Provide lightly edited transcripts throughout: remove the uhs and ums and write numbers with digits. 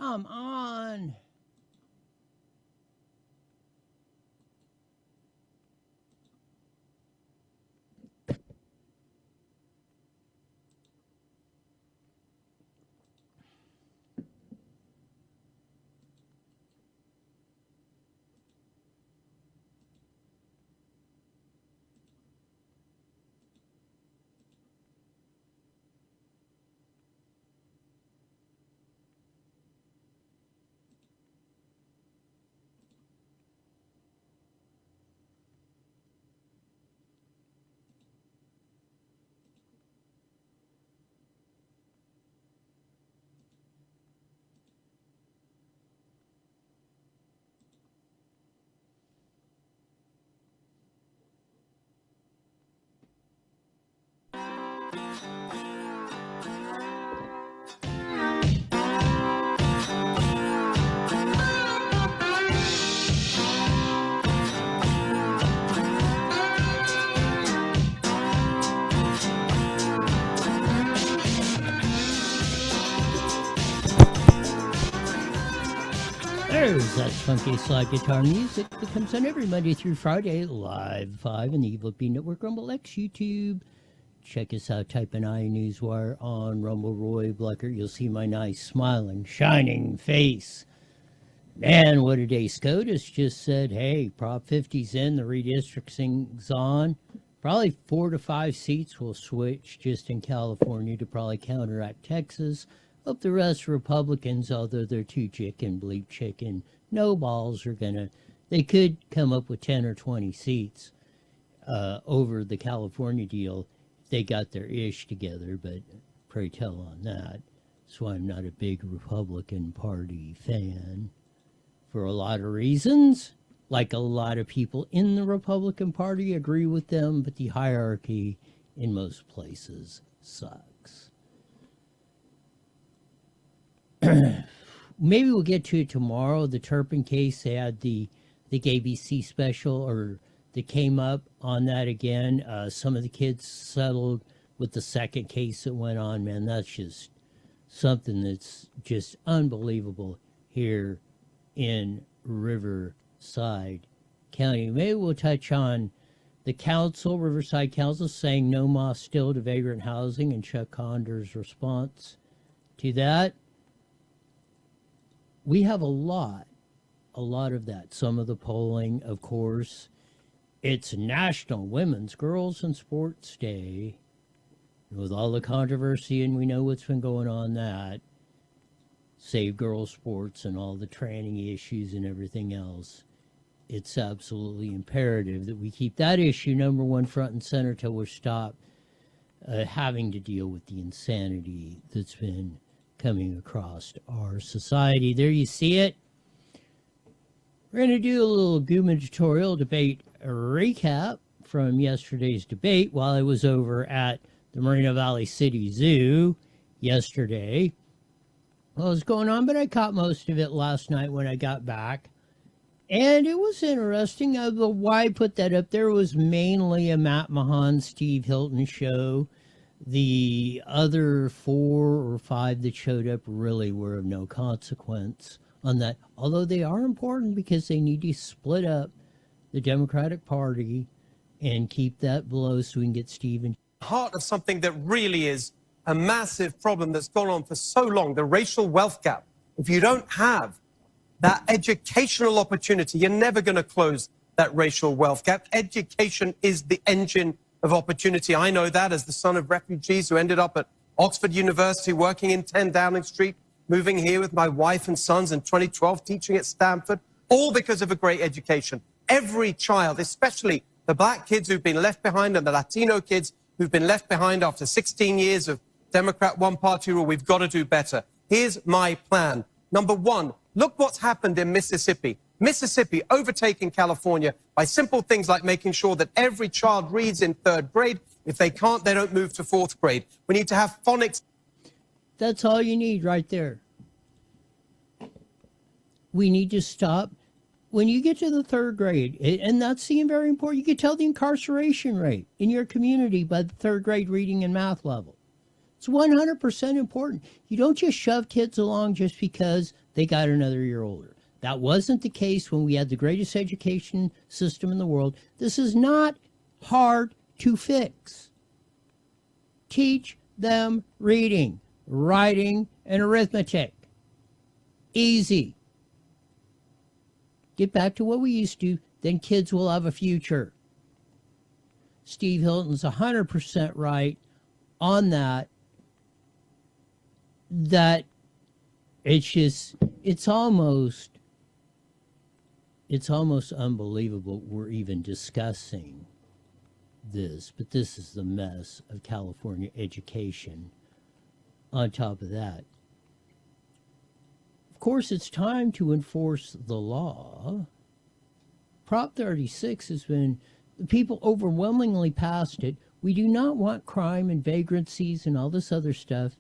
Come on. There's that funky slide guitar music that comes on every Monday through Friday, live 5 in the Evil Bean Network, Rumble X, YouTube. Check us out, type in iNewsWire on Rumble Roy Blecker. You'll see my nice, smiling, shining face. Man, what a day. SCOTUS just said, hey, Prop 50's in, the redistricting's on. Probably 4 to 5 seats will switch just in California to probably counteract Texas. Hope the rest Republicans, although they're too chicken, bleep chicken, no balls, are gonna, they could come up with 10 or 20 seats over the California deal if they got their ish together, but pray tell on that. That's why I'm not a big Republican Party fan for a lot of reasons. Like a lot of people in the Republican Party agree with them, but the hierarchy in most places sucks. Maybe we'll get to it tomorrow. The Turpin case, they had the ABC special, or they came up on that again. Some of the kids settled with the second case that went on. Man, that's just something that's just unbelievable here in Riverside County. Maybe we'll touch on the council, Riverside Council, saying no more still to vagrant housing, and Chuck Conder's response to that. We have a lot of that. Some of the polling, of course. It's National Women's Girls in Sports Day. With all the controversy, and we know what's been going on that. Save girls sports and all the tranny issues and everything else. It's absolutely imperative that we keep that issue number one front and center till we stop having to deal with the insanity that's been coming across our society. There you see it. We're going to do a little gubernatorial debate recap from yesterday's debate while I was over at the Moreno Valley City Zoo yesterday. What was going on, but I caught most of it last night when I got back. And it was interesting. Why I put that up there was mainly a Matt Mahan, Steve Hilton show. The other 4 or 5 that showed up really were of no consequence on that, although they are important because they need to split up the Democratic Party and keep that below so we can get Steve in. Heart of something that really is a massive problem that's gone on for so long, the racial wealth gap. If you don't have that educational opportunity, you're never going to close that racial wealth gap. Education is the engine of opportunity. I know that as the son of refugees who ended up at Oxford University, working in 10 Downing Street, moving here with my wife and sons in 2012, teaching at Stanford, all because of a great education. Every child, especially the black kids who've been left behind and the Latino kids who've been left behind after 16 years of Democrat one-party rule, we've got to do better. Here's my plan. Number one, look what's happened in Mississippi. Mississippi overtaking California by simple things like making sure that every child reads in 3rd grade. If they can't, they don't move to 4th grade. We need to have phonics. That's all you need right there. We need to stop. When you get to the 3rd grade, and that's very important, you can tell the incarceration rate in your community by the 3rd grade reading and math level. It's 100% important. You don't just shove kids along just because they got another year older. That wasn't the case when we had the greatest education system in the world. This is not hard to fix. Teach them reading, writing, and arithmetic. Easy. Get back to what we used to, then kids will have a future. Steve Hilton's 100% right on that. That it's almost unbelievable we're even discussing this, but this is the mess of California education. On top of that, of course, it's time to enforce the law. Prop 36 has been, the people overwhelmingly passed it. We do not want crime and vagrancies and all this other stuff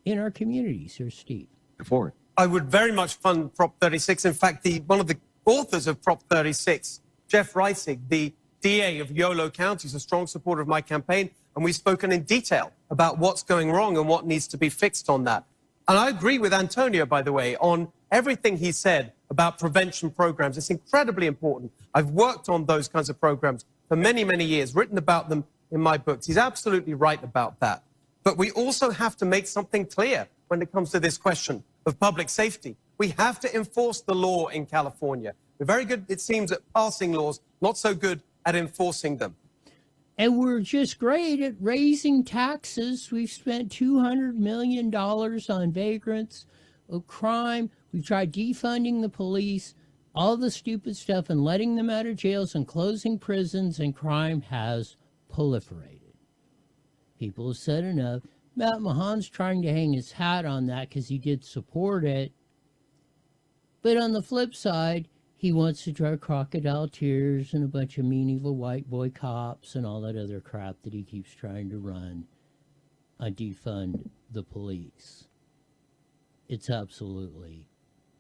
in our communities, here, Steve. Before. I would very much fund Prop 36. In fact, one of the authors of Prop 36, Jeff Reisig, the DA of Yolo County, is a strong supporter of my campaign, and we've spoken in detail about what's going wrong and what needs to be fixed on that. And I agree with Antonio, by the way, on everything he said about prevention programs. It's incredibly important. I've worked on those kinds of programs for many, many years, written about them in my books. He's absolutely right about that. But we also have to make something clear when it comes to this question of public safety. We have to enforce the law in California. We're very good, it seems, at passing laws, not so good at enforcing them. And we're just great at raising taxes. We've spent $200 million on vagrants, crime. We've tried defunding the police, all the stupid stuff, and letting them out of jails and closing prisons, and crime has proliferated. People have said enough. Matt Mahan's trying to hang his hat on that because he did support it. But on the flip side, he wants to draw crocodile tears and a bunch of mean, evil white boy cops and all that other crap that he keeps trying to run on defund the police. It's absolutely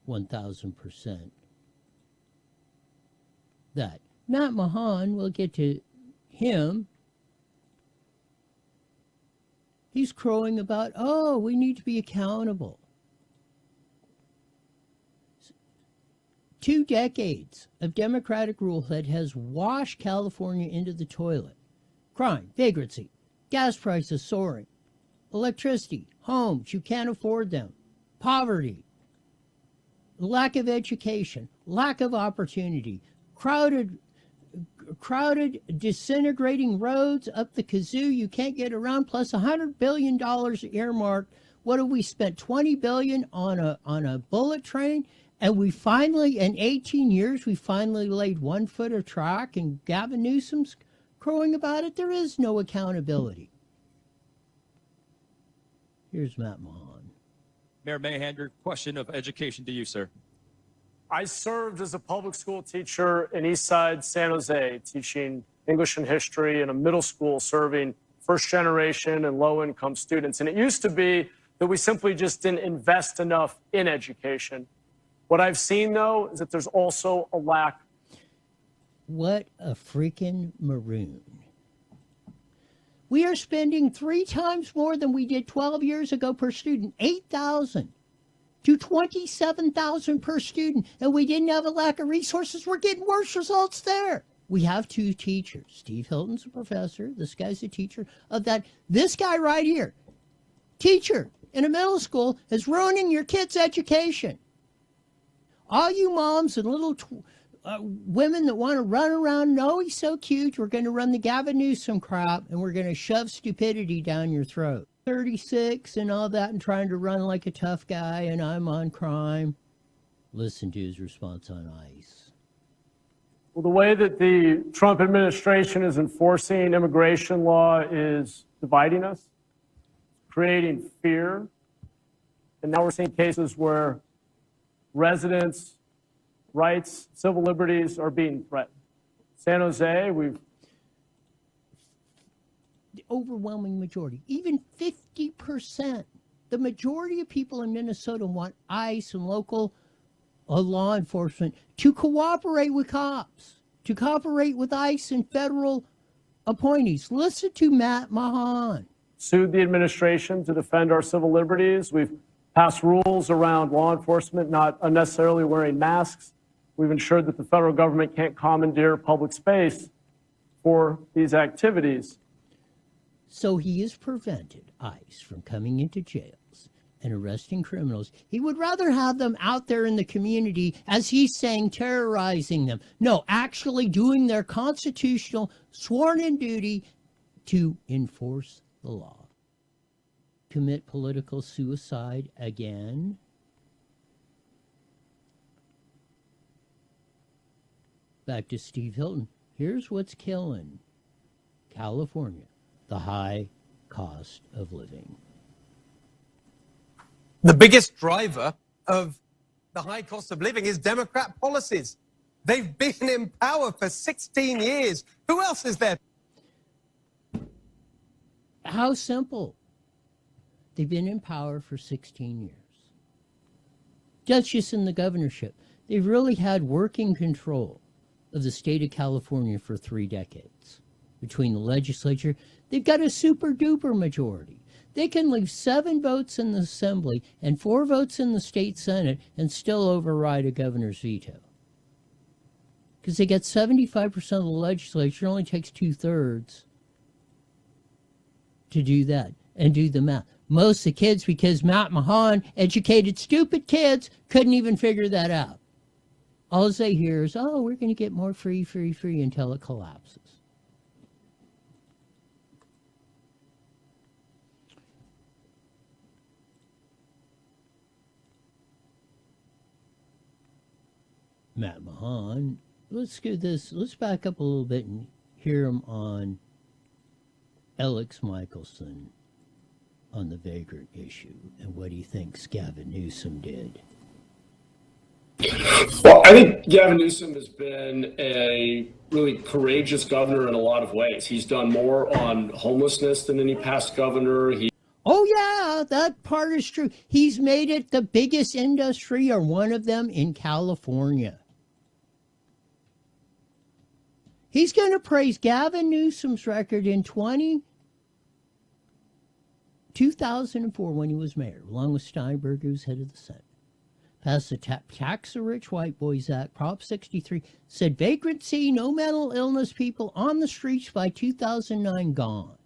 1,000% that. Matt Mahan, we'll get to him. He's crowing about, oh, we need to be accountable. 2 decades of Democratic rule that has washed California into the toilet. Crime, vagrancy, gas prices soaring, electricity, homes, you can't afford them, poverty, lack of education, lack of opportunity, crowded, disintegrating roads up the kazoo, you can't get around, plus $100 billion earmarked. What have we spent? $20 billion on a bullet train? And we finally, in 18 years, we finally laid 1 foot of track, and Gavin Newsom's crowing about it. There is no accountability. Here's Matt Mahan. Mayor Mahan, your question of education to you, sir. I served as a public school teacher in Eastside San Jose, teaching English and history in a middle school, serving first generation and low income students. And it used to be that we simply just didn't invest enough in education. What I've seen, though, is that there's also a lack. What a freaking maroon. We are spending 3 times more than we did 12 years ago per student, 8,000 to 27,000 per student. And we didn't have a lack of resources. We're getting worse results there. We have 2 teachers. Steve Hilton's a professor. This guy's a teacher of that. This guy right here, teacher in a middle school, is ruining your kids' education. All you moms and little women that want to run around, no, he's so cute, we're going to run the Gavin Newsom crap, and we're going to shove stupidity down your throat. 36 and all that, and trying to run like a tough guy, and I'm on crime. Listen to his response on ICE. Well, the way that the Trump administration is enforcing immigration law is dividing us, creating fear. And now we're seeing cases where residents' rights, civil liberties are being threatened. San Jose, the overwhelming majority, even 50%, the majority of people in Minnesota want ICE and local law enforcement to cooperate with cops, to cooperate with ICE and federal appointees. Listen to Matt Mahan. sued the administration to defend our civil liberties. We've passed rules around law enforcement not unnecessarily wearing masks. We've ensured that the federal government can't commandeer public space for these activities. So he has prevented ICE from coming into jails and arresting criminals. He would rather have them out there in the community, as he's saying, terrorizing them. No, actually doing their constitutional sworn-in duty to enforce the law. Commit political suicide again. Back to Steve Hilton. Here's what's killing California: the high cost of living. The biggest driver of the high cost of living is Democrat policies. They've been in power for 16 years. Who else is there? How simple. They've been in power for 16 years. That's just in the governorship. They've really had working control of the state of California for 3 decades. Between the legislature, they've got a super duper majority. They can leave 7 votes in the assembly and 4 votes in the state senate and still override a governor's veto. Because they get 75% of the legislature. It only takes 2/3 to do that and do the math. Most of the kids, because Matt Mahan educated stupid kids, couldn't even figure that out. All they hear is, oh, we're going to get more free until it collapses. Matt Mahan, let's do this. Let's back up a little bit and hear him on Alex Michelson on the vagrant issue and what he thinks Gavin Newsom did. Well, I think Gavin Newsom has been a really courageous governor in a lot of ways. He's done more on homelessness than any past governor. Oh, yeah, that part is true. He's made it the biggest industry, or one of them, in California. He's going to praise Gavin Newsom's record in 2004 when he was mayor, along with Steinberg, who was head of the Senate. Passed the Tax the Rich White Boys Act, Prop 63, said vagrancy, no mental illness people on the streets by 2009 gone.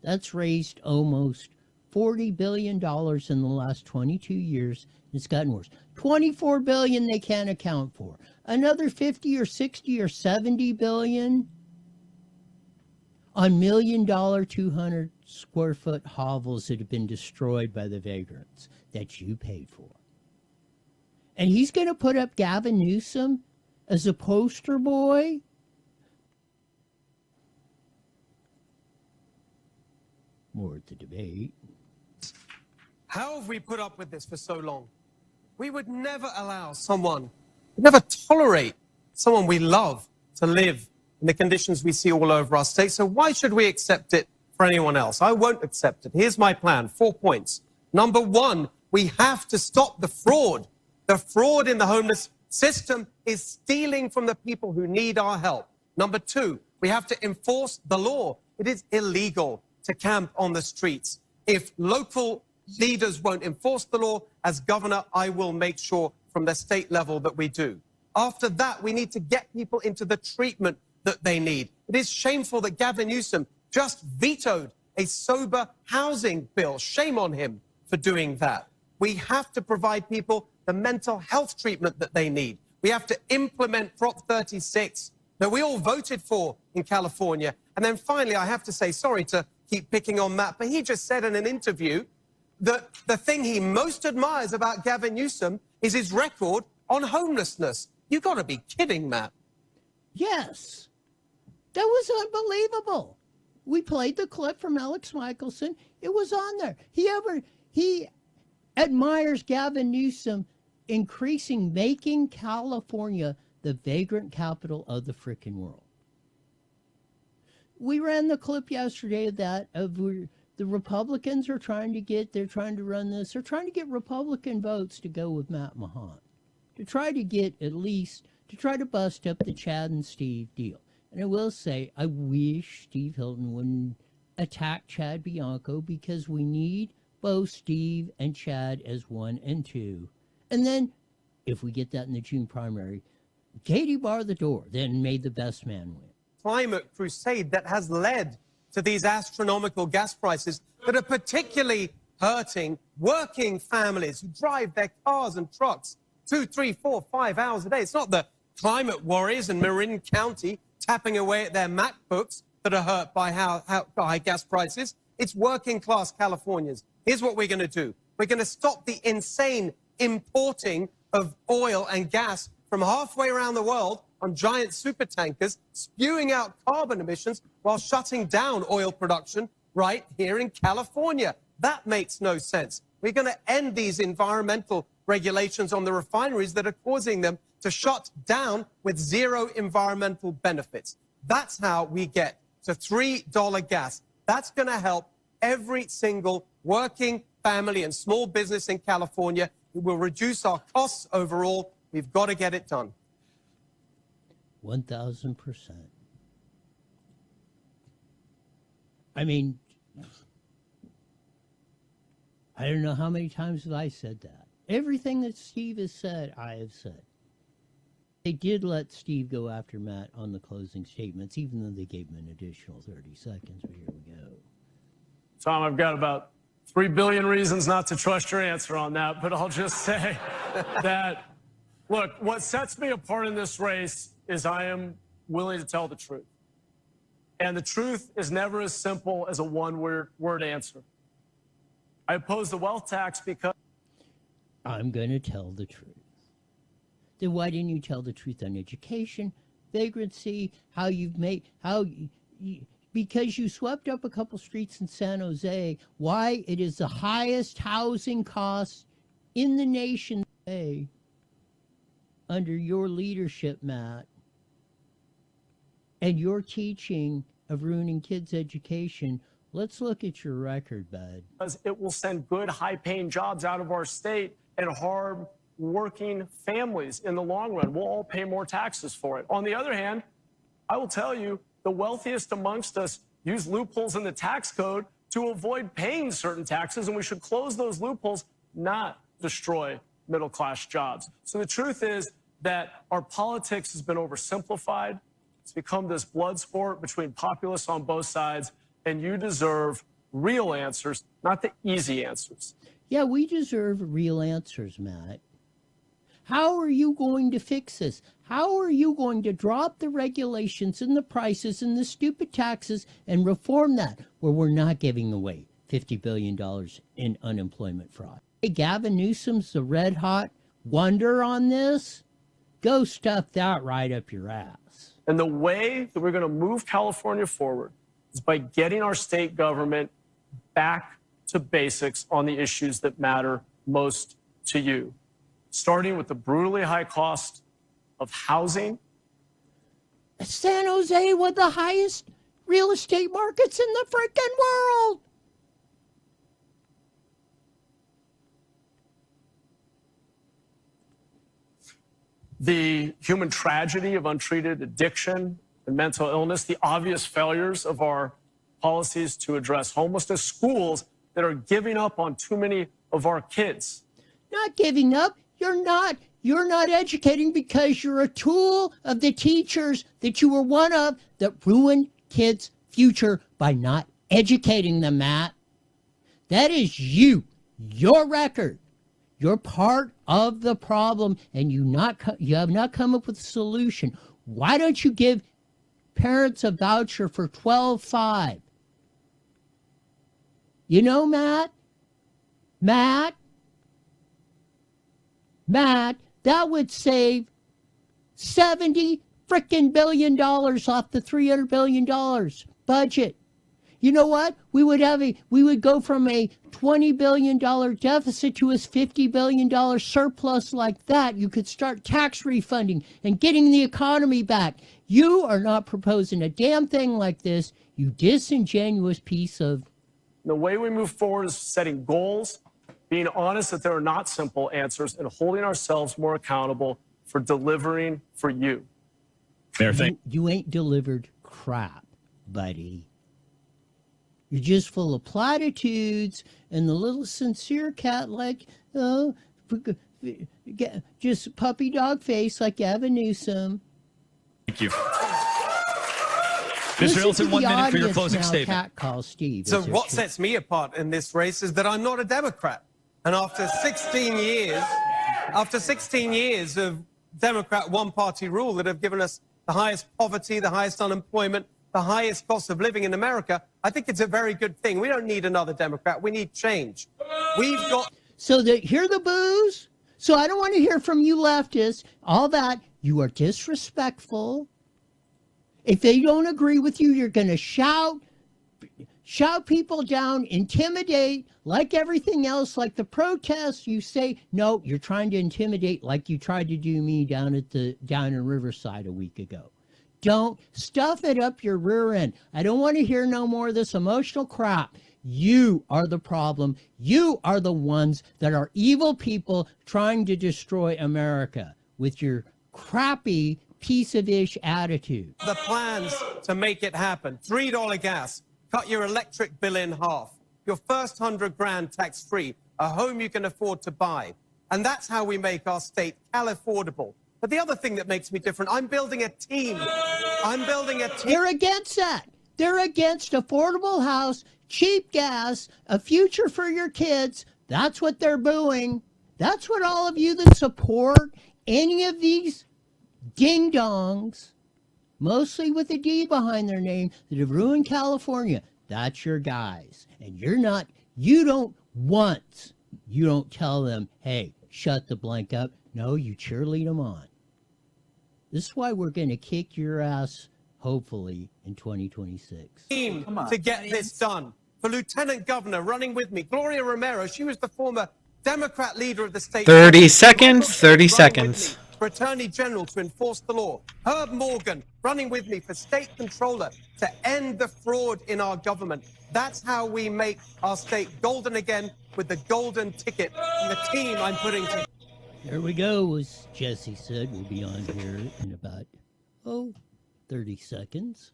That's raised almost $40 billion in the last 22 years. It's gotten worse. $24 billion they can't account for. Another 50 or 60 or 70 billion on $1 million 200 square foot hovels that have been destroyed by the vagrants that you paid for. And he's going to put up Gavin Newsom as a poster boy? More at the debate. How have we put up with this for so long? We would never allow someone, never tolerate someone we love to live in the conditions we see all over our state. So why should we accept it for anyone else? I won't accept it. Here's my plan, 4 points. Number 1, we have to stop the fraud. The fraud in the homeless system is stealing from the people who need our help. Number 2, we have to enforce the law. It is illegal to camp on the streets. If local leaders won't enforce the law, as governor, I will make sure from the state level that we do. After that, we need to get people into the treatment that they need. It is shameful that Gavin Newsom just vetoed a sober housing bill. Shame on him for doing that. We have to provide people the mental health treatment that they need. We have to implement Prop 36 that we all voted for in California. And then finally, I have to say, sorry to keep picking on Matt, but he just said in an interview that the thing he most admires about Gavin Newsom is his record on homelessness. You got to be kidding, Matt. Yes. That was unbelievable. We played the clip from Alex Michelson. It was on there. He admires Gavin Newsom making California the vagrant capital of the frickin' world. We ran the clip yesterday of that, the Republicans are trying to run this. They're trying to get Republican votes to go with Matt Mahan, to try to bust up the Chad and Steve deal. And I will say, I wish Steve Hilton wouldn't attack Chad Bianco, because we need both Steve and Chad as 1 and 2. And then, if we get that in the June primary, Katie barred the door, then made the best man win. Climate crusade that has led to these astronomical gas prices that are particularly hurting working families who drive their cars and trucks 2, 3, 4, 5 hours a day. It's not the climate warriors in Marin County tapping away at their MacBooks that are hurt by how high gas prices. It's working class Californians. Here's what we're going to do. We're going to stop the insane importing of oil and gas from halfway around the world on giant super tankers, spewing out carbon emissions while shutting down oil production right here in California. That makes no sense. We're going to end these environmental regulations on the refineries that are causing them to shut down with zero environmental benefits. That's how we get to $3 gas. That's going to help every single working family and small business in California. It will reduce our costs overall. We've got to get it done. 1,000%. I mean, I don't know how many times have I said that. Everything that Steve has said, I have said. They did let Steve go after Matt on the closing statements, even though they gave him an additional 30 seconds. But here we go. Tom, I've got about 3 billion reasons not to trust your answer on that, but I'll just say that, look, what sets me apart in this race is I am willing to tell the truth. And the truth is never as simple as a one-word answer. I oppose the wealth tax because I'm going to tell the truth. Then why didn't you tell the truth on education, vagrancy, how you've made, because you swept up a couple streets in San Jose, why it is the highest housing cost in the nation today under your leadership, Matt, and your teaching of ruining kids' education. Let's look at your record, bud. it will send good, high-paying jobs out of our state and harm working families in the long run. We'll all pay more taxes for it. On the other hand, I will tell you, the wealthiest amongst us use loopholes in the tax code to avoid paying certain taxes, and we should close those loopholes, not destroy middle-class jobs. So the truth is that our politics has been oversimplified. It's become this blood sport between populists on both sides, and you deserve real answers, not the easy answers. Yeah, we deserve real answers, Matt. How are you going to fix this? How are you going to drop the regulations and the prices and the stupid taxes and reform that where we're not giving away $50 billion in unemployment fraud? Hey, Gavin Newsom's the red hot wonder on this. Go stuff that right up your ass. And the way that we're going to move California forward is by getting our state government back to basics on the issues that matter most to you, starting with the brutally high cost of housing. San Jose, one of the highest real estate markets in the freaking world. The human tragedy of untreated addiction and mental illness, the obvious failures of our policies to address homelessness, schools that are giving up on too many of our kids. Not giving up. You're not educating because you're a tool of the teachers that you were one of that ruined kids' future by not educating them, Matt. That is you, your record. You're part of the problem, and you have not come up with a solution. Why don't you give parents a voucher for $12,500? You know, Matt, that would save $70 frickin' billion off the $300 billion budget. You know what? We would go from a $20 billion deficit to a $50 billion surplus like that. You could start tax refunding and getting the economy back. You are not proposing a damn thing like this, you disingenuous piece of... The way we move forward is setting goals, being honest that there are not simple answers, and holding ourselves more accountable for delivering for you. You ain't delivered crap, buddy. You're just full of platitudes and the little sincere cat like, oh, just puppy dog face like Gavin Newsom. Thank you. Listen Mr. to Hilton, 1 the minute for your audience closing now statement. cat call Steve. So as they're what sets me apart in this race is that I'm not a Democrat. And after 16 years of Democrat one-party rule that have given us the highest poverty, the highest unemployment, the highest cost of living in America, I think it's a very good thing. We don't need another Democrat. We need change. We've got... So hear the boos? So I don't want to hear from you leftists, all that. You are disrespectful. If they don't agree with you, you're going to shout people down, intimidate, like everything else, like the protests. You say, no, you're trying to intimidate like you tried to do me down in Riverside a week ago. Don't stuff it up your rear end. I don't want to hear no more of this emotional crap. You are the problem. You are the ones that are evil people trying to destroy America with your crappy piece-of-ish attitude. The plans to make it happen. $3 gas, cut your electric bill in half, your first $100,000 tax-free, a home you can afford to buy. And that's how we make our state affordable. But the other thing that makes me different, I'm building a team. They're against that. They're against affordable house, cheap gas, a future for your kids. That's what they're booing. That's what all of you that support any of these ding-dongs, mostly with a D behind their name, that have ruined California, that's your guys. And you don't tell them, hey, shut the blank up. No, you cheerlead them on. This is why we're going to kick your ass, hopefully, in 2026. Team to get this done. For Lieutenant Governor, running with me, Gloria Romero, she was the former Democrat leader of the state. 30 seconds, 30 seconds. For Attorney General to enforce the law. Herb Morgan, running with me for State Controller to end the fraud in our government. That's how we make our state golden again with the golden ticket and the team I'm putting together. There we go, as Jesse said. We'll be on here in about, 30 seconds,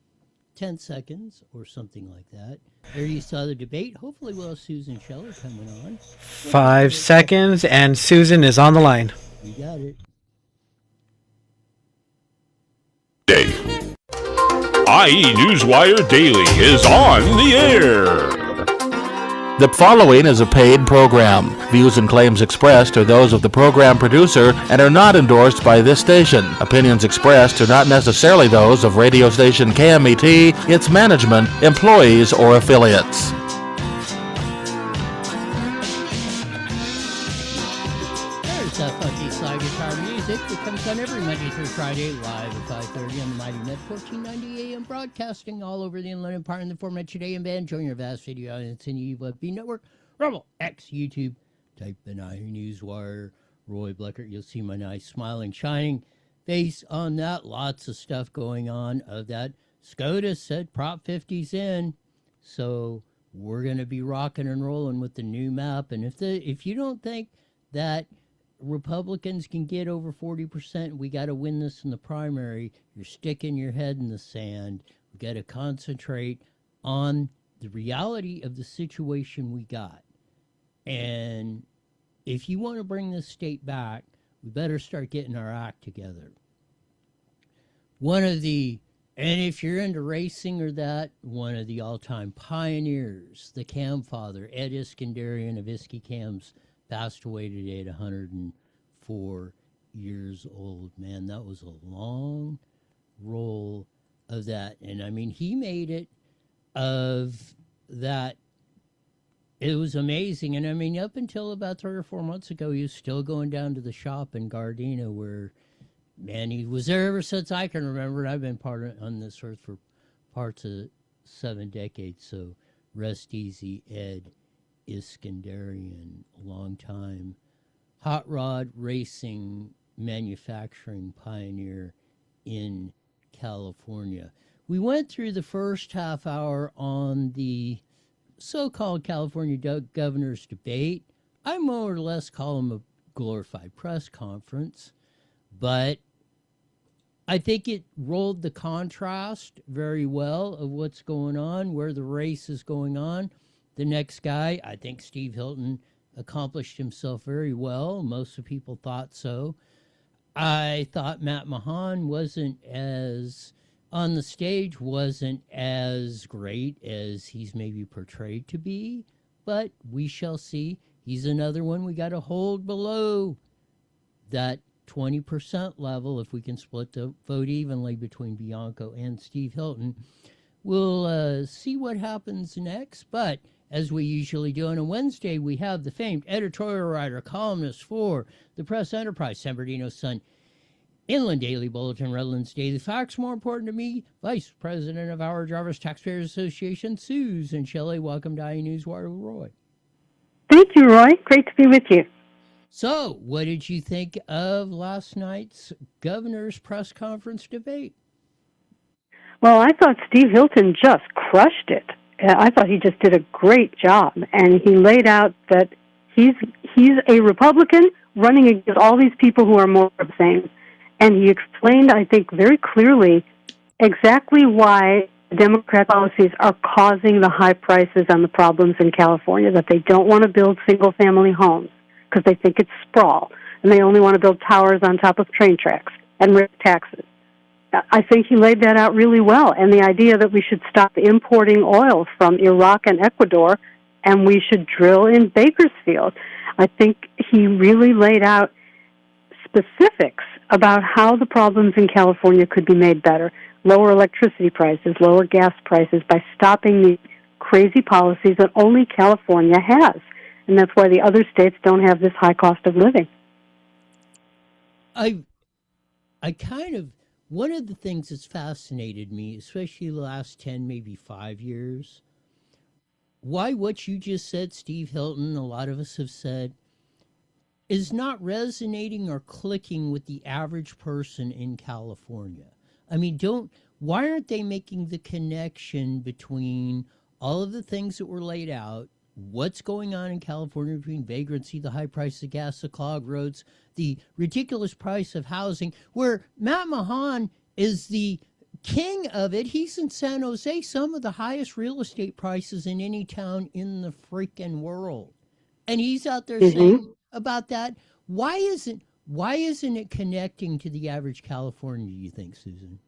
10 seconds, or something like that. There you saw the debate. Hopefully we'll have Susan Scheller coming on. 5 seconds, and Susan is on the line. You got it. Day. IE Newswire Daily is on the air. The following is a paid program. Views and claims expressed are those of the program producer and are not endorsed by this station. Opinions expressed are not necessarily those of radio station KMET, its management, employees, or affiliates. There's that funky slide guitar music that comes on every Monday through Friday, live at 5:30 on the Mighty Net 1490 AM, broadcasting all over the Inland Empire in the format today and band. Join your vast video audience in the UWB Network, Rumble, X, YouTube. Type in IE Newswire, Roy Bleckert. You'll see my nice, smiling, shining face on that. Lots of stuff going on of that. SCOTUS said Prop 50's in, so we're going to be rocking and rolling with the new map. And if you don't think that Republicans can get over 40%, we got to win this in the primary, you're sticking your head in the sand. We got to concentrate on the reality of the situation we got. And if you want to bring this state back, we better start getting our act together. And if you're into racing or that, one of the all-time pioneers, the cam father, Ed Iskandarian of Iski Cams, passed away today at 104 years old. Man, that was a long roll of that. And I mean, he made it of that. It was amazing. And I mean, up until about 3 or 4 months ago, he was still going down to the shop in Gardena where, man, he was there ever since I can remember. I've been on this earth for parts of 7 decades. So rest easy, Ed Iskandarian, long time hot rod racing manufacturing pioneer in California. We went through the first half hour on the so-called California governor's debate. I more or less call them a glorified press conference, but I think it rolled the contrast very well of what's going on, where the race is going on. The next guy, I think Steve Hilton accomplished himself very well. Most of the people thought so. I thought Matt Mahan wasn't as on the stage, wasn't as great as he's maybe portrayed to be, but we shall see. He's another one we got to hold below that 20% level. If we can split the vote evenly between Bianco and Steve Hilton, we'll see what happens next. But as we usually do on a Wednesday, we have the famed editorial writer, columnist for the Press Enterprise, San Bernardino Sun, Inland Daily Bulletin, Redlands Daily Facts. More important to me, Vice President of our Drivers Taxpayers Association, Susan Shelley. Welcome to IE Newswire, Roy. Thank you, Roy. Great to be with you. So, what did you think of last night's governor's press conference debate? Well, I thought Steve Hilton just crushed it. I thought he just did a great job, and he laid out that he's a Republican running against all these people who are more of the same. And he explained, I think, very clearly exactly why Democrat policies are causing the high prices and the problems in California, that they don't want to build single-family homes because they think it's sprawl, and they only want to build towers on top of train tracks and raise taxes. I think he laid that out really well, and the idea that we should stop importing oil from Iraq and Ecuador and we should drill in Bakersfield. I think he really laid out specifics about how the problems in California could be made better. Lower electricity prices, lower gas prices, by stopping the crazy policies that only California has. And that's why the other states don't have this high cost of living. I kind of, one of the things that's fascinated me, especially the last 10, maybe 5 years, why what you just said, Steve Hilton, a lot of us have said, is not resonating or clicking with the average person in California. I mean, why aren't they making the connection between all of the things that were laid out, what's going on in California between vagrancy, the high price of gas, the clogged roads, the ridiculous price of housing, where Matt Mahan is the king of it. He's in San Jose, some of the highest real estate prices in any town in the freaking world. And he's out there saying about that. Why isn't it connecting to the average Californian, do you think, Susan?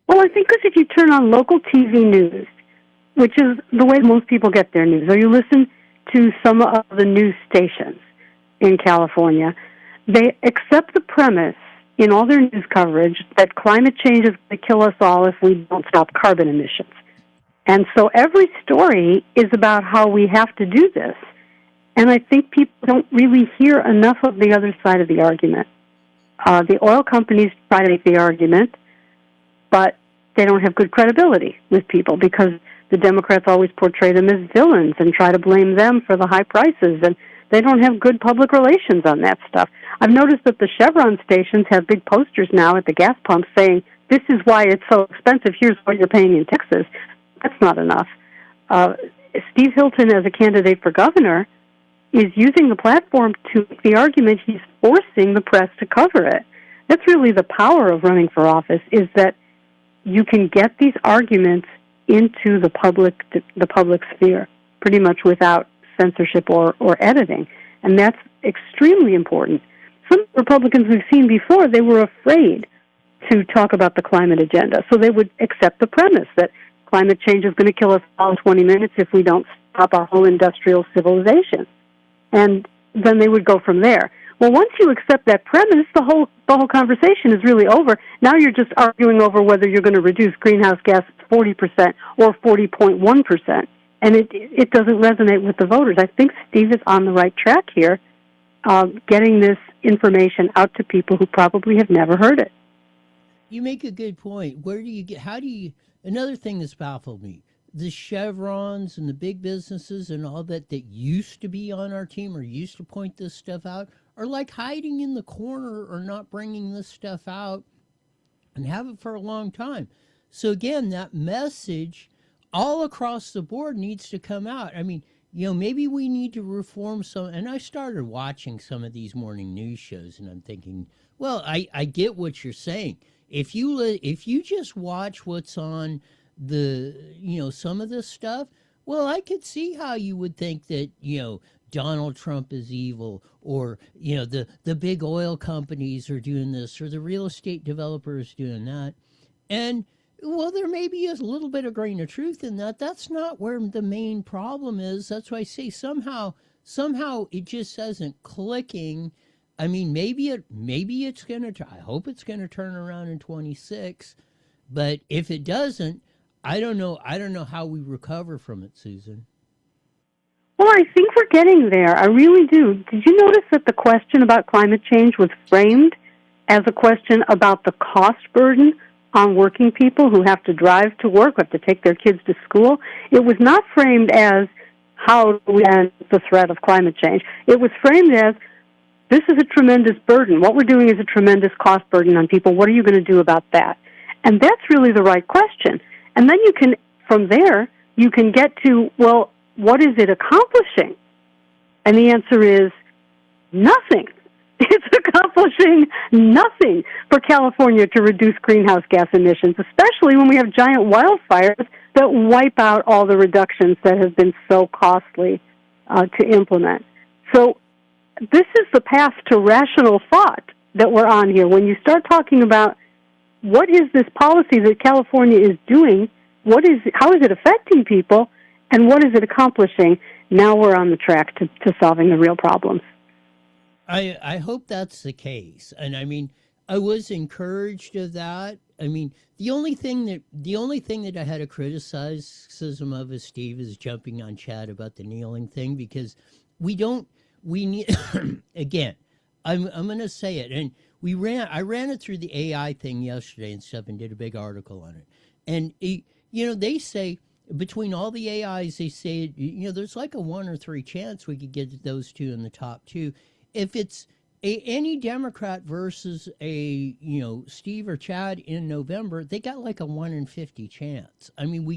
Well, I think because if you turn on local TV news, which is the way most people get their news, or you listen to some of the news stations in California, they accept the premise in all their news coverage that climate change is going to kill us all if we don't stop carbon emissions. And so every story is about how we have to do this. And I think people don't really hear enough of the other side of the argument. The oil companies try to make the argument, but they don't have good credibility with people because the Democrats always portray them as villains and try to blame them for the high prices, and they don't have good public relations on that stuff. I've noticed that the Chevron stations have big posters now at the gas pumps saying, this is why it's so expensive, here's what you're paying in Texas. That's not enough. Steve Hilton, as a candidate for governor, is using the platform to make the argument he's forcing the press to cover it. That's really the power of running for office, is that you can get these arguments into the public sphere pretty much without censorship or editing. And that's extremely important. Some Republicans we've seen before, they were afraid to talk about the climate agenda. So they would accept the premise that climate change is going to kill us all in 20 minutes if we don't stop our whole industrial civilization. And then they would go from there. Well, once you accept that premise, the whole conversation is really over. Now you're just arguing over whether you're going to reduce greenhouse gases 40% or 40.1%. And it doesn't resonate with the voters. I think Steve is on the right track here, getting this information out to people who probably have never heard it. You make a good point. Another thing that's baffled me, the Chevrons and the big businesses and all that used to be on our team or used to point this stuff out are like hiding in the corner or not bringing this stuff out and have it for a long time. So again, that message all across the board needs to come out. I mean, maybe we need to reform some. And I started watching some of these morning news shows, and I'm thinking, well, I get what you're saying. If you just watch what's on some of this stuff, well, I could see how you would think that, Donald Trump is evil, or, the big oil companies are doing this, or the real estate developers doing that. And, well, there may be a little bit of grain of truth in that. That's not where the main problem is. That's why I say somehow it just isn't clicking. I mean, maybe it's gonna. I hope it's gonna turn around in 26. But if it doesn't, I don't know how we recover from it, Susan. Well, I think we're getting there. I really do. Did you notice that the question about climate change was framed as a question about the cost burden on working people who have to drive to work, have to take their kids to school? It was not framed as how do we end the threat of climate change. It was framed as this is a tremendous burden. What we're doing is a tremendous cost burden on people. What are you going to do about that? And that's really the right question. And then from there, you can get to, well, what is it accomplishing? And the answer is nothing. It's accomplishing nothing for California to reduce greenhouse gas emissions, especially when we have giant wildfires that wipe out all the reductions that have been so costly to implement. So this is the path to rational thought that we're on here. When you start talking about what is this policy that California is doing, how is it affecting people, and what is it accomplishing, now we're on the track to solving the real problems. I hope that's the case. And I mean, I was encouraged of that. I mean, the only thing that I had a criticism of is Steve is jumping on Chad about the kneeling thing, because we need again, I'm going to say it. And I ran it through the AI thing yesterday and stuff and did a big article on it. And they say between all the AIs, they say, there's like a 1 or 3 chance we could get those two in the top 2. If it's any Democrat versus a Steve or Chad in November, they got like a 1 in 50 chance. I mean,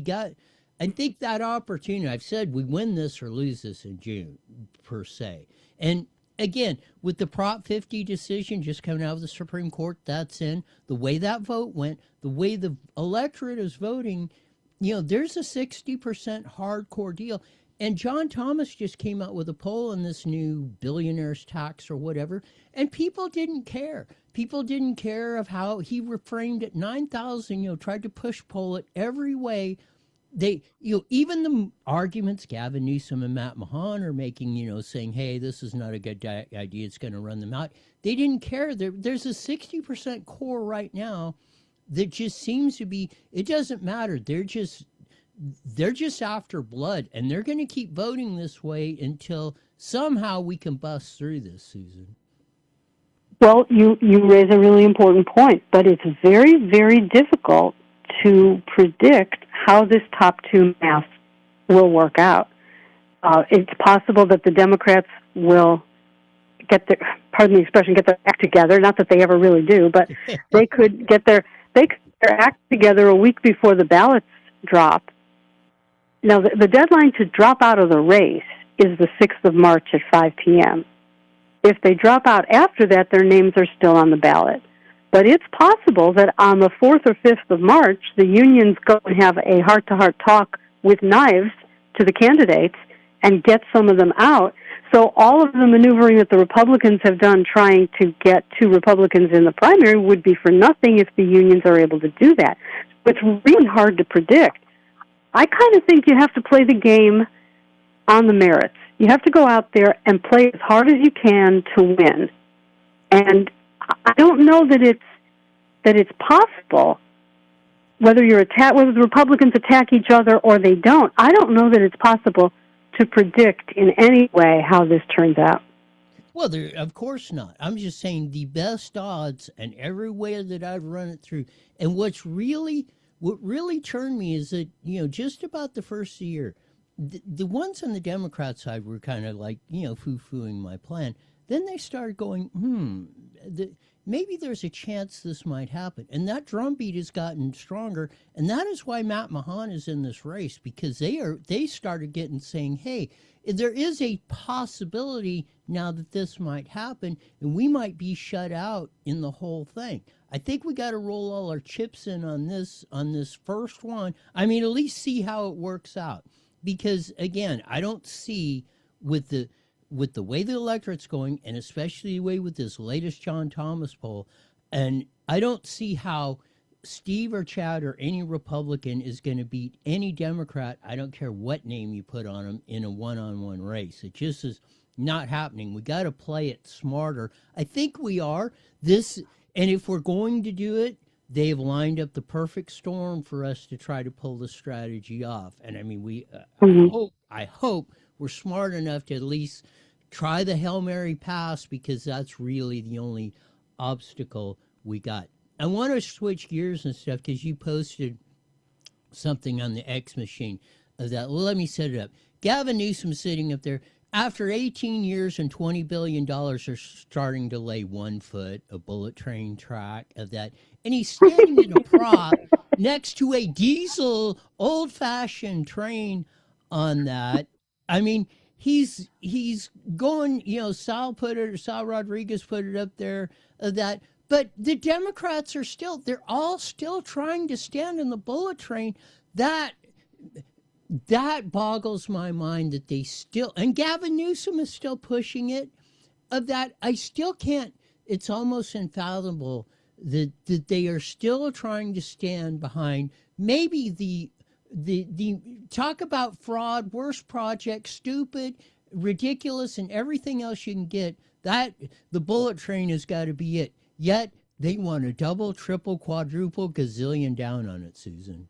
I think that opportunity. I've said we win this or lose this in June, per se. And again, with the Prop 50 decision just coming out of the Supreme Court, that's in. The way that vote went, the way the electorate is voting, there's a 60% hardcore deal. And John Thomas just came out with a poll on this new billionaires tax or whatever, and people didn't care. People didn't care of how he reframed it. 9,000, tried to push poll it every way. They, even the arguments Gavin Newsom and Matt Mahan are making, saying, hey, this is not a good idea, it's going to run them out. They didn't care. There's a 60% core right now that just seems to be, it doesn't matter. They're just after blood, and they're going to keep voting this way until somehow we can bust through this, Susan. Well, you raise a really important point, but it's very, very difficult to predict how this top 2 math will work out. It's possible that the Democrats will get their act together. Not that they ever really do, but they could get their act together a week before the ballots drop. Now, the deadline to drop out of the race is the 6th of March at 5 p.m. If they drop out after that, their names are still on the ballot. But it's possible that on the 4th or 5th of March, the unions go and have a heart-to-heart talk with knives to the candidates and get some of them out. So all of the maneuvering that the Republicans have done trying to get 2 Republicans in the primary would be for nothing if the unions are able to do that. It's really hard to predict. I kind of think you have to play the game on the merits. You have to go out there and play as hard as you can to win. And I don't know that it's possible, whether the Republicans attack each other or they don't. I don't know that it's possible to predict in any way how this turns out. Well, of course not. I'm just saying the best odds, and every way that I've run it through. And what really turned me is that, just about the first year, the ones on the Democrat side were kind of like, foo-fooing my plan. Then they started going, maybe there's a chance this might happen. And that drumbeat has gotten stronger, and that is why Matt Mahan is in this race, because they started getting saying, hey, there is a possibility now that this might happen, and we might be shut out in the whole thing. I think we got to roll all our chips in on this first one. I mean, at least see how it works out, because again, I don't see with the way the electorate's going, and especially the way with this latest John Thomas poll, and I don't see how Steve or Chad or any Republican is going to beat any Democrat, I don't care what name you put on them, in a one-on-one race. It just is not happening. We got to play it smarter. I think we are. And if we're going to do it, they've lined up the perfect storm for us to try to pull the strategy off. And I mean, I hope we're smart enough to at least try the Hail Mary pass, because that's really the only obstacle we got. I want to switch gears and stuff, because you posted something on the X machine of that. Well, let me set it up. Gavin Newsom sitting up there. After 18 years and $20 billion are starting to lay 1 foot, a bullet train track of that. And he's standing in a prop next to a diesel old-fashioned train on that. I mean, he's going, Sal Rodriguez put it up there of that. But the Democrats they're all still trying to stand in the bullet train. That boggles my mind that they still, and Gavin Newsom is still pushing it, of that. I still can't, it's almost unfathomable that they are still trying to stand behind maybe the talk about fraud, worst project, stupid, ridiculous, and everything else you can get, that the bullet train has got to be it. Yet they want a double, triple, quadruple, gazillion down on it, Susan.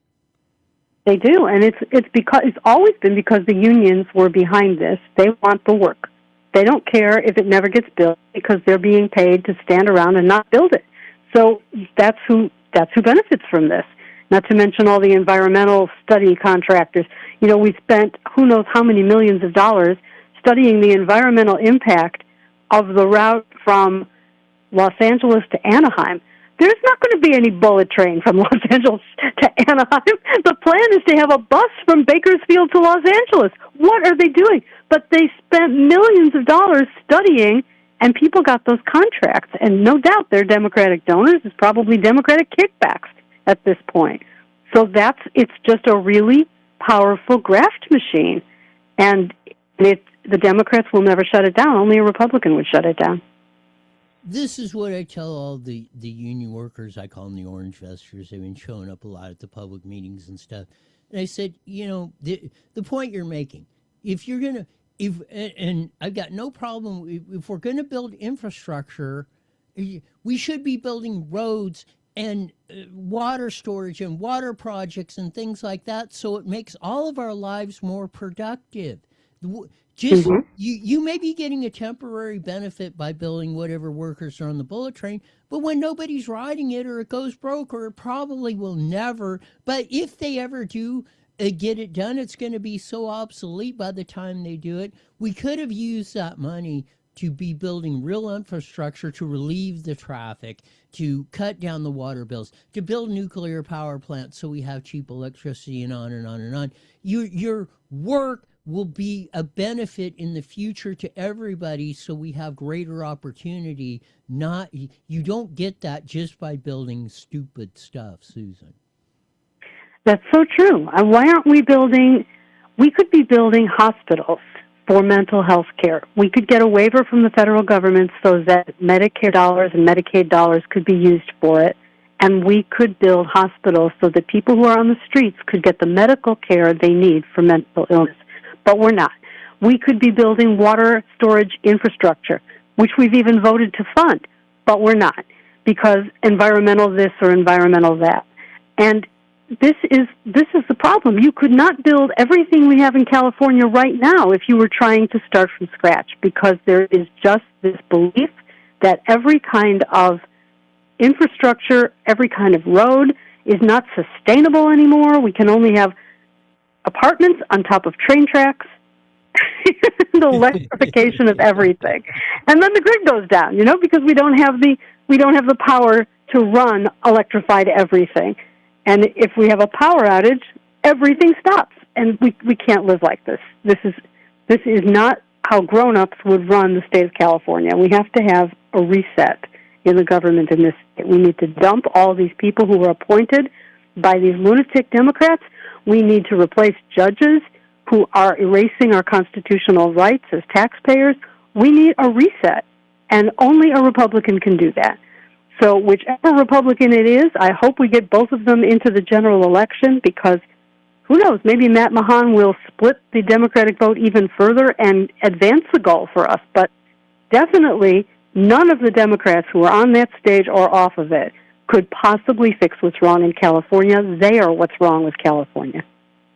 They do, and it's always been because the unions were behind this. They want the work. They don't care if it never gets built, because they're being paid to stand around and not build it. So that's who benefits from this. Not to mention all the environmental study contractors. We spent who knows how many millions of dollars studying the environmental impact of the route from Los Angeles to Anaheim. There's not going to be any bullet train from Los Angeles to Anaheim. The plan is to have a bus from Bakersfield to Los Angeles. What are they doing? But they spent millions of dollars studying, and people got those contracts. And no doubt they're Democratic donors. It's probably Democratic kickbacks at this point. So it's just a really powerful graft machine. And the Democrats will never shut it down. Only a Republican would shut it down. This is what I tell all the union workers. I call them the orange vesters. They've been showing up a lot at the public meetings and stuff. And I said, the point you're making, and I've got no problem, if we're going to build infrastructure, we should be building roads and water storage and water projects and things like that, so it makes all of our lives more productive. Just you may be getting a temporary benefit by building whatever workers are on the bullet train, but when nobody's riding it, or it goes broke, or it probably will never, but if they ever do get it done, it's going to be so obsolete by the time they do it. We could have used that money to be building real infrastructure to relieve the traffic, to cut down the water bills, to build nuclear power plants so we have cheap electricity, and on and on and on. Your work will be a benefit in the future to everybody, so we have greater opportunity. You don't get that just by building stupid stuff, Susan. That's so true. Why aren't we could be building hospitals for mental health care. We could get a waiver from the federal government so that Medicare dollars and Medicaid dollars could be used for it, and we could build hospitals so that people who are on the streets could get the medical care they need for mental illness. But we're not. We could be building water storage infrastructure, which we've even voted to fund, but we're not, because environmental this or environmental that. And this is the problem. You could not build everything we have in California right now if you were trying to start from scratch, because there is just this belief that every kind of infrastructure, every kind of road is not sustainable anymore. We can only have apartments on top of train tracks, the electrification of everything. And then the grid goes down, because we don't have the we don't have the power to run electrified everything. And if we have a power outage, everything stops. And we can't live like this. This is not how grown-ups would run the state of California. We have to have a reset in the government in this state. We need to dump all these people who were appointed by these lunatic Democrats. We need to replace judges who are erasing our constitutional rights as taxpayers. We need a reset, and only a Republican can do that. So whichever Republican it is, I hope we get both of them into the general election, because who knows, maybe Matt Mahan will split the Democratic vote even further and advance the goal for us. But definitely none of the Democrats who are on that stage or off of it could possibly fix what's wrong in California. They are what's wrong with California.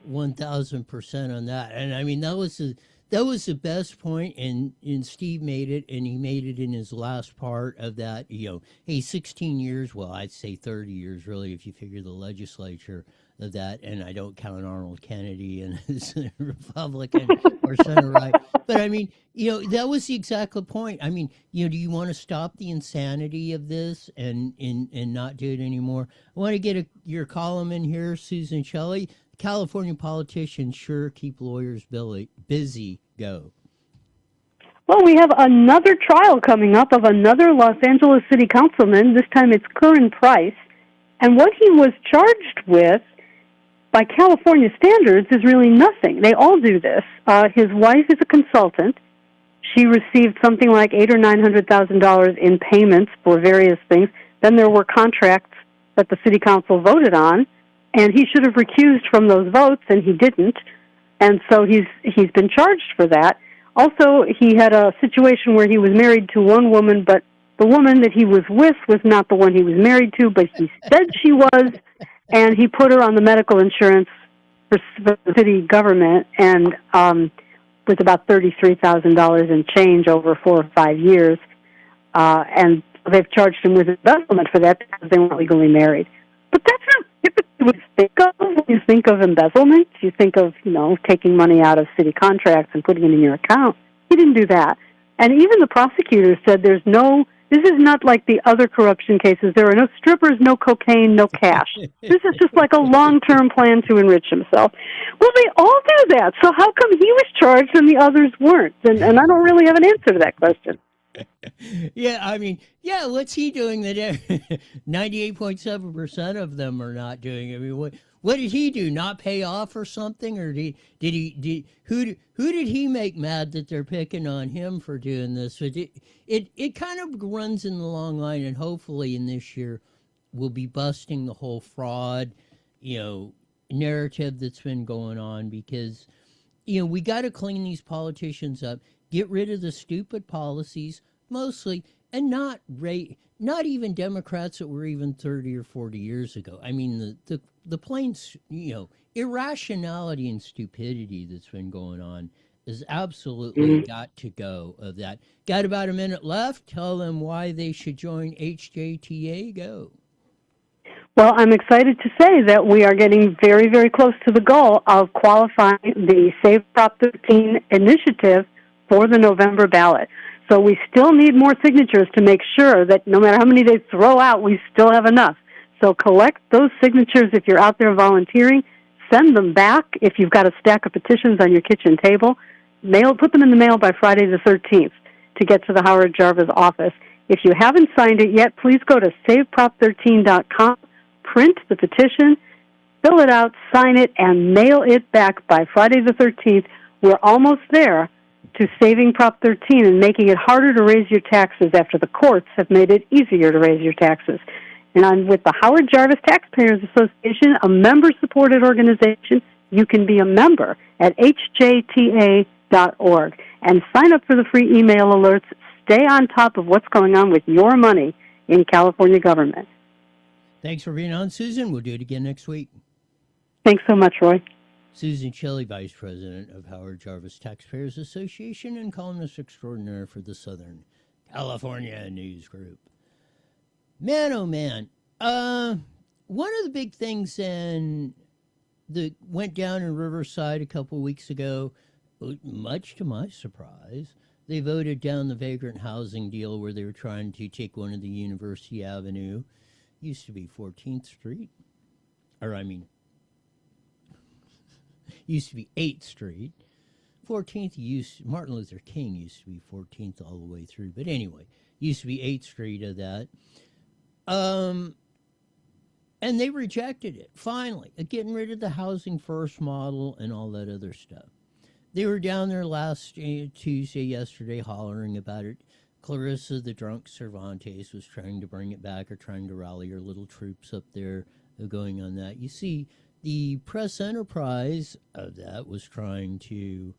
1,000% on that. And I mean, that was the best point, and Steve made it, and he made it in his last part of that, hey, 16 years, well, I'd say 30 years, really, if you figure the legislature of that, and I don't count Arnold Kennedy and his Republican or center right. But I mean, that was the exact point. I mean, do you want to stop the insanity of this and not do it anymore? I want to get your column in here, Susan Shelley. California politicians sure keep lawyers busy. Go. Well, we have another trial coming up of another Los Angeles city councilman. This time it's Curran Price. And what he was charged with by California standards is really nothing. They all do this. His wife is a consultant. She received something like $800,000 or $900,000 in payments for various things. Then there were contracts that the city council voted on, and he should have recused from those votes, and he didn't. And so he's been charged for that. Also, he had a situation where he was married to one woman, but the woman that he was with was not the one he was married to, but he said she was, and he put her on the medical insurance for the city government, and with about $33,000 in change over 4 or 5 years. And they've charged him with embezzlement for that because they weren't legally married. But that's not typically what you think of when you think of embezzlement. You think of, taking money out of city contracts and putting it in your account. He didn't do that. And even the prosecutors said this is not like the other corruption cases. There are no strippers, no cocaine, no cash. This is just like a long-term plan to enrich himself. Well, they all do that. So how come he was charged and the others weren't? And I don't really have an answer to that question. Yeah, I mean, what's he doing that 98.7% of them are not doing? I mean, what did he do? Not pay off or something? Or who did he make mad that they're picking on him for doing this? But it kind of runs in the long line, and hopefully in this year we'll be busting the whole fraud, narrative that's been going on, because we got to clean these politicians up. Get rid of the stupid policies, mostly, and not even Democrats that were even 30 or 40 years ago. I mean, the plain, irrationality and stupidity that's been going on is absolutely got to go of that. Got about a minute left. Tell them why they should join HJTA. Go. Well, I'm excited to say that we are getting very, very close to the goal of qualifying the Save Prop 13 initiative for the November ballot. So we still need more signatures to make sure that no matter how many they throw out, we still have enough. So collect those signatures if you're out there volunteering. Send them back if you've got a stack of petitions on your kitchen table. Put them in the mail by Friday the 13th to get to the Howard Jarvis office. If you haven't signed it yet, please go to saveprop13.com, print the petition, fill it out, sign it, and mail it back by Friday the 13th. We're almost there to saving Prop 13 and making it harder to raise your taxes after the courts have made it easier to raise your taxes. And I'm with the Howard Jarvis Taxpayers Association, a member-supported organization. You can be a member at hjta.org and sign up for the free email alerts. Stay on top of what's going on with your money in California government. Thanks for being on, Susan. We'll do it again next week. Thanks so much, Roy. Susan Shelley, Vice President of Howard Jarvis Taxpayers Association and columnist extraordinaire for the Southern California News Group. Man, oh man. One of the big things that went down in Riverside a couple of weeks ago, much to my surprise, They voted down the vagrant housing deal where they were trying to take one of the University Avenue, used to be 14th Street, or I mean, used to be 8th Street. 14th Martin Luther King used to be 14th all the way through, but anyway, used to be 8th Street of that. And they rejected it, finally, getting rid of the housing first model and all that other stuff. They were down there last Tuesday, yesterday, hollering about it. Clarissa, the drunk Cervantes, was trying to bring it back or trying to rally her little troops up there going on that. You see, the press enterprise of that was trying to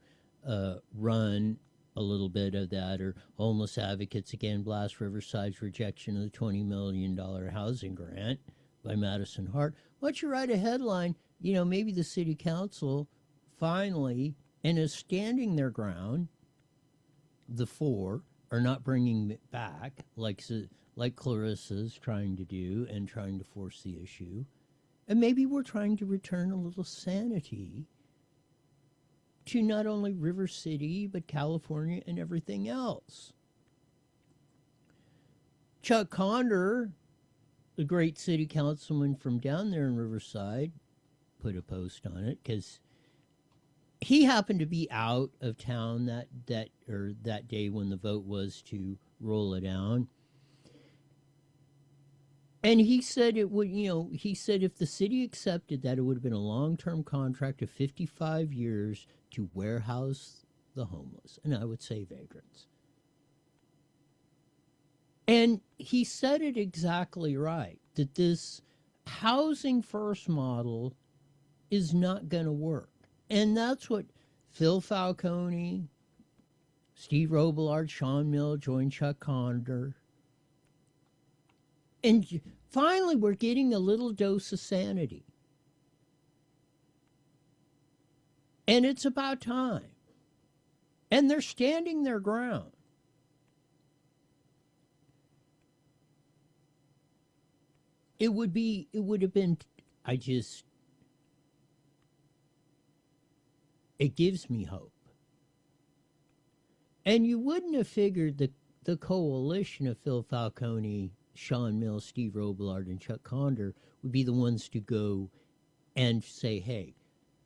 run a little bit of that, or homeless advocates again blast Riverside's rejection of the $20 million housing grant by Madison Hart. Why don't you write a headline, maybe the city council finally, and is standing their ground, the four are not bringing it back like Clarissa's trying to do and trying to force the issue. And maybe we're trying to return a little sanity to not only River City, but California and everything else. Chuck Conder, the great city councilman from down there in Riverside, put a post on it because he happened to be out of town that day when the vote was to roll it down. And he said it would, he said if the city accepted that, it would have been a long-term contract of 55 years to warehouse the homeless, and I would say vagrants. And he said it exactly right, that this housing first model is not going to work. And that's what Phil Falcone, Steve Robillard, Sean Mill joined Chuck Conder. And finally, we're getting a little dose of sanity. And it's about time. And they're standing their ground. It would have been, it gives me hope. And you wouldn't have figured the coalition of Phil Falcone, Sean Mills, Steve Robillard, and Chuck Conder would be the ones to go and say, hey,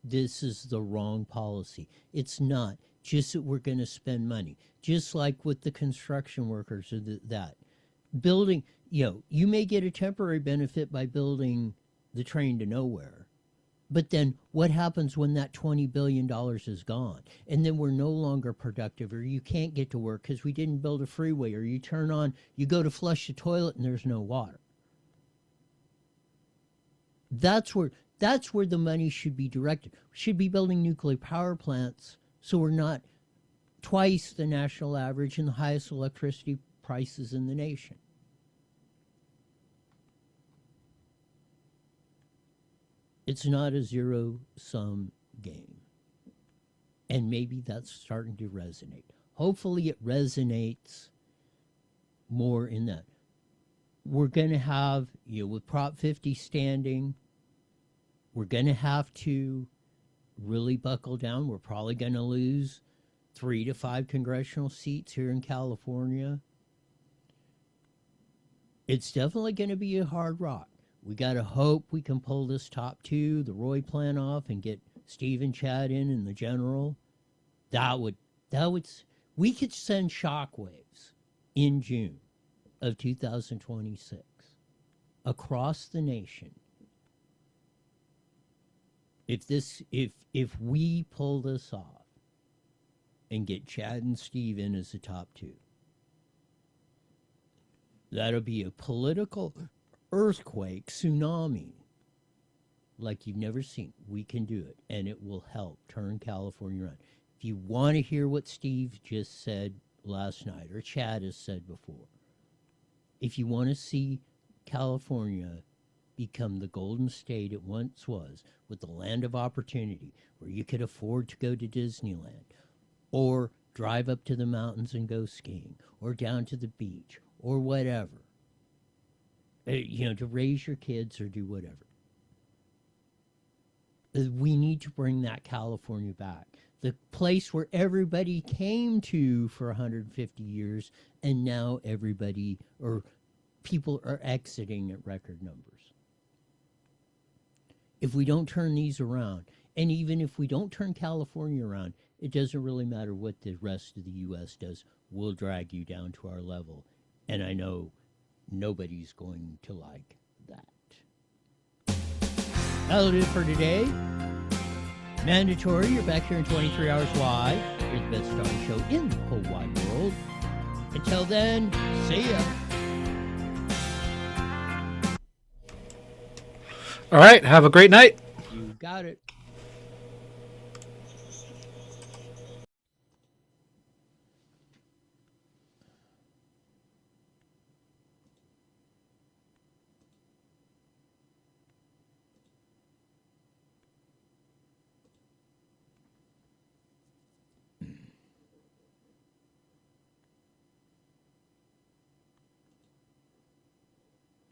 this is the wrong policy. It's not just that we're going to spend money. Just like with the construction workers or that. Building, you may get a temporary benefit by building the train to nowhere. But then what happens when that $20 billion is gone? And then we're no longer productive, or you can't get to work because we didn't build a freeway, or you go to flush the toilet and there's no water. That's where the money should be directed. We should be building nuclear power plants so we're not twice the national average and the highest electricity prices in the nation. It's not a zero-sum game. And maybe that's starting to resonate. Hopefully it resonates more in that. We're going to have, with Prop 50 standing, we're going to have to really buckle down. We're probably going to lose 3 to 5 congressional seats here in California. It's definitely going to be a hard rock. We got to hope we can pull this top 2, the Roy plan off, and get Steve and Chad in and the general. We could send shockwaves in June of 2026 across the nation. If we pull this off and get Chad and Steve in as the top 2, that'll be a political earthquake, tsunami, like you've never seen. We can do it, and it will help turn California around. If you want to hear what Steve just said last night, or Chad has said before, if you want to see California become the golden state it once was, with the land of opportunity, where you could afford to go to Disneyland, or drive up to the mountains and go skiing, or down to the beach, or whatever, to raise your kids or do whatever. We need to bring that California back. the place where everybody came to for 150 years, and now everybody or people are exiting at record numbers. If we don't turn these around, and even if we don't turn California around, it doesn't really matter what the rest of the U.S. does. We'll drag you down to our level. And I know nobody's going to like that. That'll do it for today. Mandatory, you're back here in 23 Hours Live. You're the best darn show in the whole wide world. Until then, see ya. All right. Have a great night. You got it.